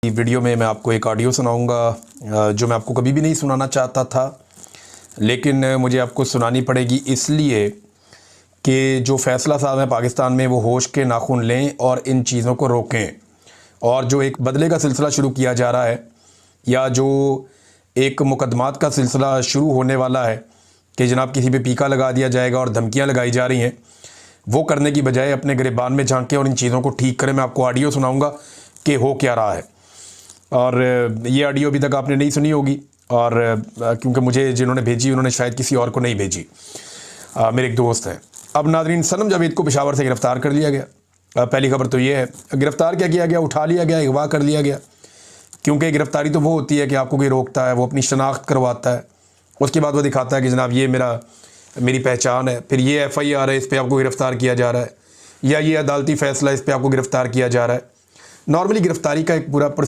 Video में मैं आपको एक ऑडियो सुनाऊंगा जो मैं आपको कभी भी नहीं सुनाना चाहता था, लेकिन मुझे आपको सुनानी पड़ेगी इसलिए कि जो फ़ैसला साहब हैं पाकिस्तान में वो होश के नाखून लें और इन चीज़ों को रोकें। और जो एक बदले का सिलसिला शुरू किया जा रहा है या जो एक मुकदमात का सिलसिला शुरू होने वाला है कि जनाब किसी पे पीका लगा दिया जाएगा और धमकियाँ लगाई जा रही हैं, वो करने की बजाय अपने गिरबान में झांकें और इन चीज़ों को ठीक करें। मैं आपको ऑडियो सुनाऊँगा कि हो क्या रहा है। और ये ऑडियो अभी तक आपने नहीं सुनी होगी और क्योंकि मुझे जिन्होंने भेजी उन्होंने शायद किसी और को नहीं भेजी, मेरे एक दोस्त हैं। अब नाज़रीन, सनम जावेद को पेशावर से गिरफ़्तार कर लिया गया। पहली खबर तो ये है, गिरफ़्तार क्या किया गया, उठा लिया गया, अगवा कर लिया गया। क्योंकि गिरफ़्तारी तो वो होती है कि आपको कोई रोकता है, वो अपनी शनाख्त करवाता है, उसके बाद वो दिखाता है कि जनाब ये मेरी पहचान है, फिर ये FIR है, इस पर आपको गिरफ़्तार किया जा रहा है, या ये अदालती फ़ैसला, इस पर आपको गिरफ़्तार किया जा रहा है। नॉर्मली गिरफ़्तारी का एक पूरा